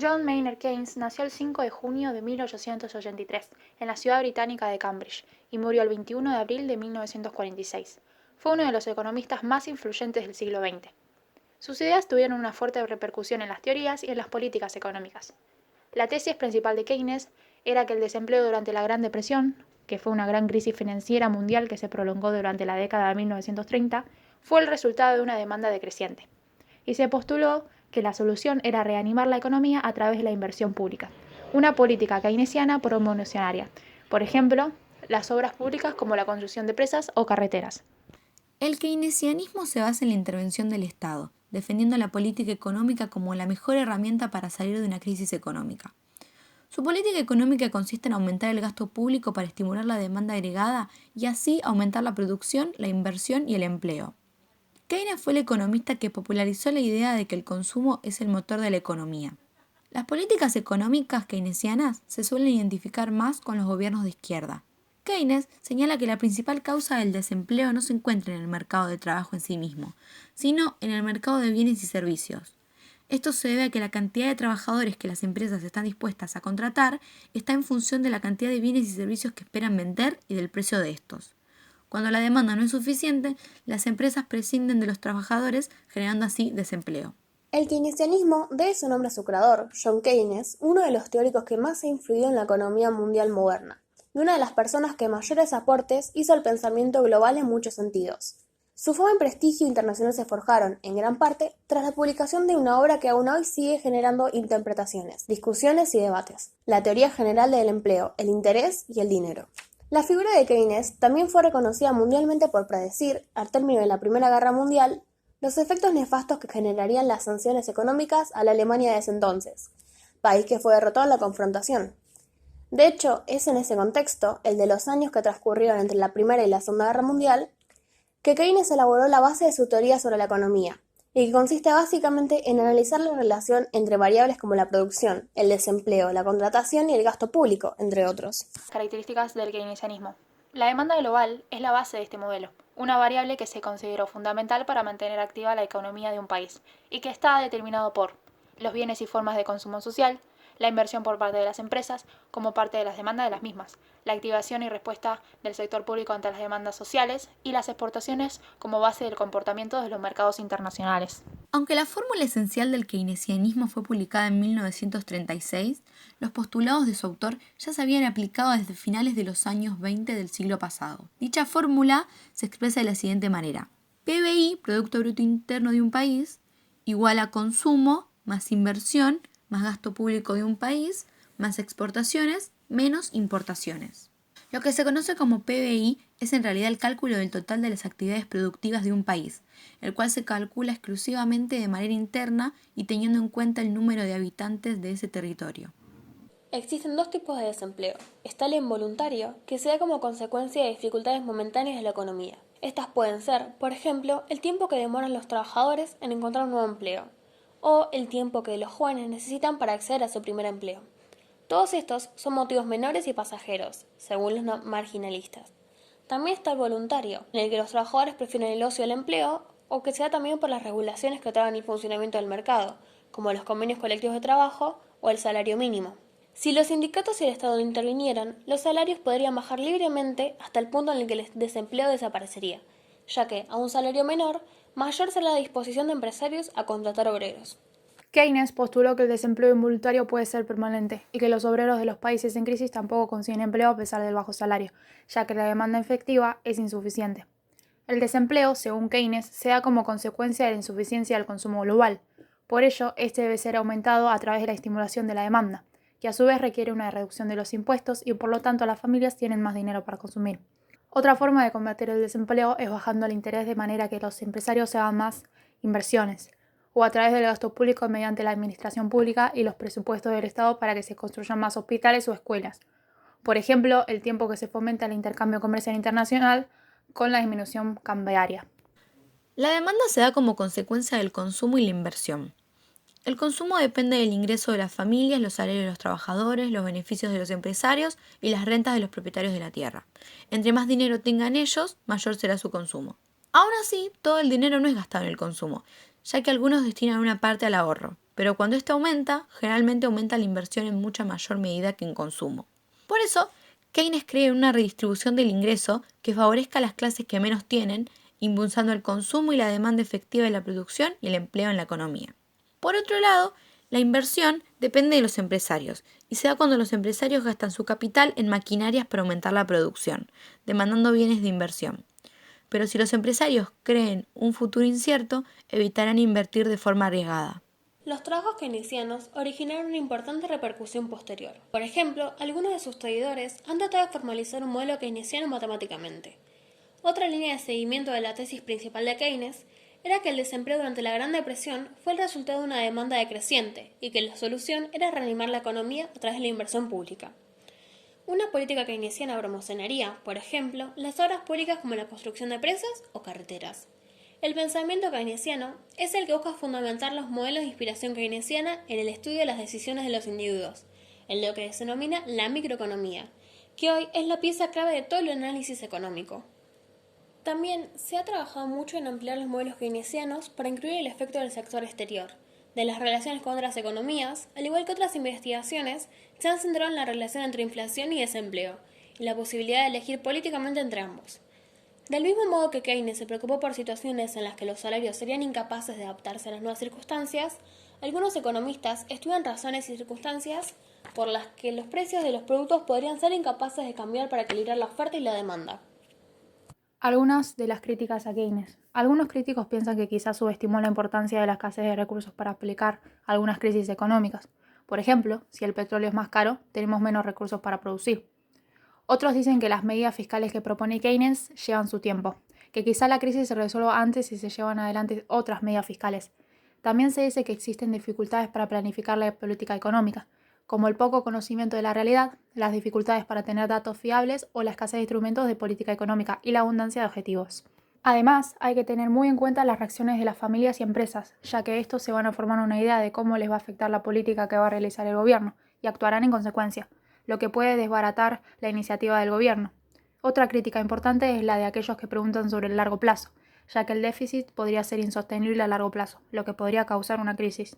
John Maynard Keynes nació el 5 de junio de 1883 en la ciudad británica de Cambridge y murió el 21 de abril de 1946. Fue uno de los economistas más influyentes del siglo XX. Sus ideas tuvieron una fuerte repercusión en las teorías y en las políticas económicas. La tesis principal de Keynes era que el desempleo durante la Gran Depresión, que fue una gran crisis financiera mundial que se prolongó durante la década de 1930, fue el resultado de una demanda decreciente. Y se postuló que la solución era reanimar la economía a través de la inversión pública, una política keynesiana promocionaria, por ejemplo, las obras públicas como la construcción de presas o carreteras. El keynesianismo se basa en la intervención del Estado, defendiendo la política económica como la mejor herramienta para salir de una crisis económica. Su política económica consiste en aumentar el gasto público para estimular la demanda agregada y así aumentar la producción, la inversión y el empleo. Keynes fue el economista que popularizó la idea de que el consumo es el motor de la economía. Las políticas económicas keynesianas se suelen identificar más con los gobiernos de izquierda. Keynes señala que la principal causa del desempleo no se encuentra en el mercado de trabajo en sí mismo, sino en el mercado de bienes y servicios. Esto se debe a que la cantidad de trabajadores que las empresas están dispuestas a contratar está en función de la cantidad de bienes y servicios que esperan vender y del precio de estos. Cuando la demanda no es suficiente, las empresas prescinden de los trabajadores, generando así desempleo. El keynesianismo debe su nombre a su creador, John Keynes, uno de los teóricos que más ha influido en la economía mundial moderna, y una de las personas que mayores aportes hizo al pensamiento global en muchos sentidos. Su fama y prestigio internacional se forjaron, en gran parte, tras la publicación de una obra que aún hoy sigue generando interpretaciones, discusiones y debates: la teoría general del empleo, el interés y el dinero. La figura de Keynes también fue reconocida mundialmente por predecir, al término de la Primera Guerra Mundial, los efectos nefastos que generarían las sanciones económicas a la Alemania de ese entonces, país que fue derrotado en la confrontación. De hecho, es en ese contexto, el de los años que transcurrieron entre la Primera y la Segunda Guerra Mundial, que Keynes elaboró la base de su teoría sobre la economía, y que consiste básicamente en analizar la relación entre variables como la producción, el desempleo, la contratación y el gasto público, entre otros. Características del keynesianismo. La demanda global es la base de este modelo, una variable que se consideró fundamental para mantener activa la economía de un país y que está determinado por los bienes y formas de consumo social, la inversión por parte de las empresas como parte de las demandas de las mismas, la activación y respuesta del sector público ante las demandas sociales y las exportaciones como base del comportamiento de los mercados internacionales. Aunque la fórmula esencial del keynesianismo fue publicada en 1936, los postulados de su autor ya se habían aplicado desde finales de los años 20 del siglo pasado. Dicha fórmula se expresa de la siguiente manera: PBI, Producto Bruto Interno de un país, igual a consumo más inversión más gasto público de un país, más exportaciones, menos importaciones. Lo que se conoce como PBI es en realidad el cálculo del total de las actividades productivas de un país, el cual se calcula exclusivamente de manera interna y teniendo en cuenta el número de habitantes de ese territorio. Existen dos tipos de desempleo. Está el involuntario, que se da como consecuencia de dificultades momentáneas de la economía. Estas pueden ser, por ejemplo, el tiempo que demoran los trabajadores en encontrar un nuevo empleo, o el tiempo que los jóvenes necesitan para acceder a su primer empleo. Todos estos son motivos menores y pasajeros, según los marginalistas. También está el voluntario, en el que los trabajadores prefieren el ocio al empleo, o que se da también por las regulaciones que traban el funcionamiento del mercado, como los convenios colectivos de trabajo o el salario mínimo. Si los sindicatos y el Estado no intervinieran, los salarios podrían bajar libremente hasta el punto en el que el desempleo desaparecería, ya que, a un salario menor, mayor será la disposición de empresarios a contratar obreros. Keynes postuló que el desempleo involuntario puede ser permanente y que los obreros de los países en crisis tampoco consiguen empleo a pesar del bajo salario, ya que la demanda efectiva es insuficiente. El desempleo, según Keynes, se da como consecuencia de la insuficiencia del consumo global. Por ello, este debe ser aumentado a través de la estimulación de la demanda, que a su vez requiere una reducción de los impuestos y por lo tanto las familias tienen más dinero para consumir. Otra forma de combatir el desempleo es bajando el interés de manera que los empresarios hagan más inversiones, o a través del gasto público mediante la administración pública y los presupuestos del Estado para que se construyan más hospitales o escuelas. Por ejemplo, el tiempo que se fomenta el intercambio comercial internacional con la disminución cambiaria. La demanda se da como consecuencia del consumo y la inversión. El consumo depende del ingreso de las familias, los salarios de los trabajadores, los beneficios de los empresarios y las rentas de los propietarios de la tierra. Entre más dinero tengan ellos, mayor será su consumo. Aún así, todo el dinero no es gastado en el consumo, ya que algunos destinan una parte al ahorro. pero cuando ésta aumenta, generalmente aumenta la inversión en mucha mayor medida que en consumo. Por eso, Keynes cree en una redistribución del ingreso que favorezca a las clases que menos tienen, impulsando el consumo y la demanda efectiva de la producción y el empleo en la economía. Por otro lado, la inversión depende de los empresarios y se da cuando los empresarios gastan su capital en maquinarias para aumentar la producción, demandando bienes de inversión. Pero si los empresarios creen un futuro incierto, evitarán invertir de forma arriesgada. Los trabajos keynesianos originaron una importante repercusión posterior. Por ejemplo, algunos de sus seguidores han tratado de formalizar un modelo keynesiano matemáticamente. Otra línea de seguimiento de la tesis principal de Keynes era que el desempleo durante la Gran Depresión fue el resultado de una demanda decreciente y que la solución era reanimar la economía a través de la inversión pública. Una política keynesiana promocionaría, por ejemplo, las obras públicas como la construcción de presas o carreteras. El pensamiento keynesiano es el que busca fundamentar los modelos de inspiración keynesiana en el estudio de las decisiones de los individuos, en lo que se denomina la microeconomía, que hoy es la pieza clave de todo el análisis económico. También se ha trabajado mucho en ampliar los modelos keynesianos para incluir el efecto del sector exterior, de las relaciones con otras economías, al igual que otras investigaciones, se han centrado en la relación entre inflación y desempleo, y la posibilidad de elegir políticamente entre ambos. Del mismo modo que Keynes se preocupó por situaciones en las que los salarios serían incapaces de adaptarse a las nuevas circunstancias, algunos economistas estudian razones y circunstancias por las que los precios de los productos podrían ser incapaces de cambiar para equilibrar la oferta y la demanda. Algunas de las críticas a Keynes. Algunos críticos piensan que quizás subestimó la importancia de la escasez de recursos para aplicar algunas crisis económicas. Por ejemplo, si el petróleo es más caro, tenemos menos recursos para producir. Otros dicen que las medidas fiscales que propone Keynes llevan su tiempo, que quizá la crisis se resuelva antes si se llevan adelante otras medidas fiscales. También se dice que existen dificultades para planificar la política económica, como el poco conocimiento de la realidad, las dificultades para tener datos fiables o la escasez de instrumentos de política económica y la abundancia de objetivos. Además, hay que tener muy en cuenta las reacciones de las familias y empresas, ya que estos se van a formar una idea de cómo les va a afectar la política que va a realizar el gobierno y actuarán en consecuencia, lo que puede desbaratar la iniciativa del gobierno. Otra crítica importante es la de aquellos que preguntan sobre el largo plazo, ya que el déficit podría ser insostenible a largo plazo, lo que podría causar una crisis.